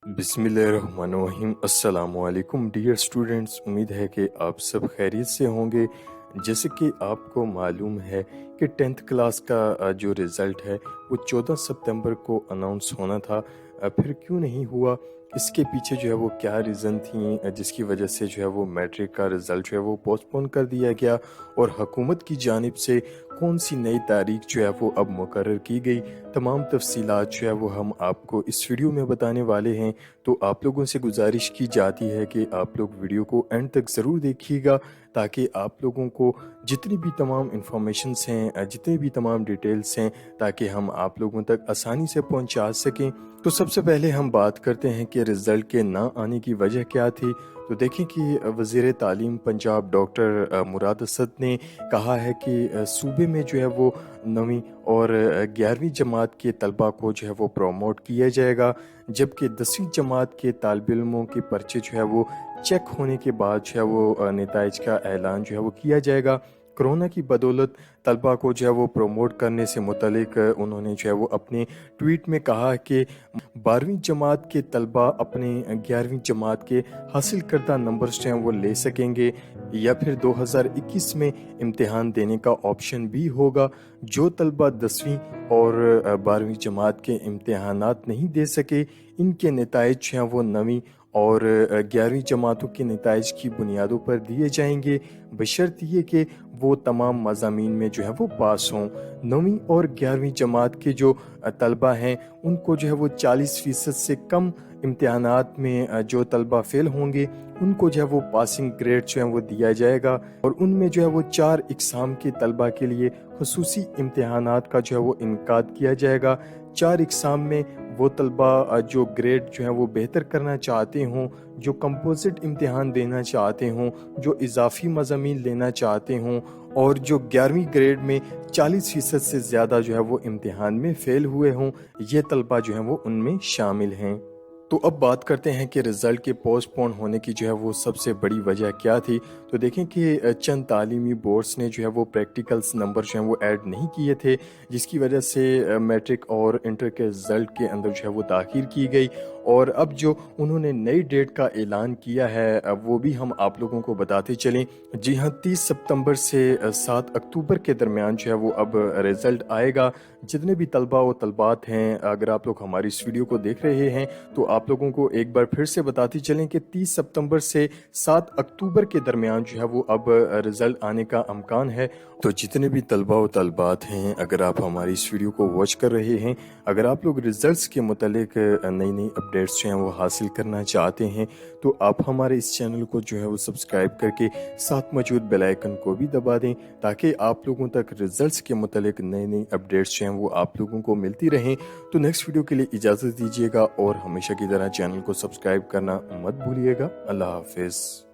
बिस्मिल्लाहिर्रहमानिर्रहीम। अस्सलाम वालेकुम डियर स्टूडेंट्स, उम्मीद है कि आप सब खैरियत से होंगे। जैसे कि आपको मालूम है कि 10th क्लास का जो रिज़ल्ट है वो 14 सितंबर को अनाउंस होना था। फिर क्यों नहीं हुआ, इसके पीछे जो है वो क्या रीज़न थी जिसकी वजह से जो है वो मैट्रिक का रिज़ल्ट जो है वो पोस्टपोन कर दिया गया, और हुकूमत की जानिब से कौन सी नई तारीख जो है वो अब मुकर्रर की गई। तमाम तफसीलात जो है वो हम आपको इस वीडियो में बताने वाले हैं। तो आप लोगों से गुजारिश की जाती है कि आप लोग वीडियो को एंड तक ज़रूर देखिएगा, ताकि आप लोगों को जितनी भी तमाम इंफॉर्मेशंस हैं, जितनी भी तमाम डिटेल्स हैं, ताकि हम आप लोगों तक आसानी से पहुंचा सकें। तो सबसे पहले हम बात करते हैं कि रिज़ल्ट के ना आने की वजह क्या थी। तो देखें कि वज़ीर तालीम पंजाब डॉक्टर मुराद असद ने कहा है कि सूबे में जो है वो 9वीं और 11वीं जमात के तलबा को जो है वो प्रमोट किया जाएगा, जबकि 10वीं जमात के तालिब इल्मों के पर्चे जो है वो चेक होने के बाद जो है वो नताइज का ऐलान जो है वो किया जाएगा। कोरोना की बदौलत तलबा को जो है वो प्रमोट करने से मुतलिक उन्होंने जो है वो अपने ट्वीट में कहा कि 12वीं जमात के तलबा अपने 11वीं जमात के हासिल करदा नंबर्स जो हैं वो ले सकेंगे, या फिर 2021 में इम्तिहान देने का ऑप्शन भी होगा। जो तलबा 10वीं और 12वीं जमात के इम्तिहानात नहीं दे सके, इनके नताइज जो हैं वो 9वीं और 11वीं जमातों के नताइज की बुनियादों पर दिए जाएंगे, बशर्त ये कि वो तमाम मज़ामीन में जो है वो पास हों। 9वीं और 11वीं जमात के जो तलबा हैं उनको जो है वो 40% से कम इम्तिहानात में जो तलबा फेल होंगे उनको जो है वो पासिंग ग्रेड जो है वो दिया जाएगा, और उनमें जो है वो 4 इकसाम के तलबा के लिए खुसूसी इम्तिहानात का जो है वो इनकाद किया जाएगा। 4 इकसाम में वो तलबा जो ग्रेड जो है वो बेहतर करना चाहते हों, जो कंपोजिट इम्तिहान देना चाहते हों, जो इजाफी मज़ामीन लेना चाहते हों, और जो 11वीं ग्रेड में 40% से ज़्यादा जो है वो इम्तिहान में फ़ेल हुए हों, ये तलबा जो हैं वो उनमें शामिल हैं। तो अब बात करते हैं कि रिज़ल्ट के पोस्टपोन होने की जो है वो सबसे बड़ी वजह क्या थी। तो देखें कि चंद तालीमी बोर्ड्स ने जो है वो प्रैक्टिकल्स नंबर जो हैं वो ऐड नहीं किए थे, जिसकी वजह से मैट्रिक और इंटर के रिज़ल्ट के अंदर जो है वो ताख़ीर की गई। और अब जो उन्होंने नई डेट का ऐलान किया है वो भी हम आप लोगों को बताते चलें। जी हाँ, 30 सितंबर से 7 अक्टूबर के दरमियान जो है वो अब रिज़ल्ट आएगा। जितने भी तलबा व तलबात हैं, अगर आप लोग हमारी इस वीडियो को देख रहे हैं तो आप लोगों को एक बार फिर से बताते चलें कि 30 सितंबर से 7 अक्टूबर के दरमियान जो है वो अब रिज़ल्ट आने का इम्कान है। तो जितने भी तलबा व तलबात हैं, अगर आप हमारी इस वीडियो को वॉच कर रहे हैं, अगर आप लोग रिज़ल्ट्स के मुतालिक नई नई अपडेट्स जो हैं वो हासिल करना चाहते हैं, तो आप हमारे इस चैनल को जो है वो सब्सक्राइब करके साथ मौजूद बेल आइकन को भी दबा दें, ताकि आप लोगों तक रिज़ल्ट्स के मुतालिक नई नई अपडेट्स जो हैं वो आप लोगों को मिलती रहें। तो नेक्स्ट वीडियो के लिए इजाज़त दीजिएगा, और हमेशा की तरह चैनल को सब्सक्राइब करना मत भूलिएगा। अल्लाह हाफिज़।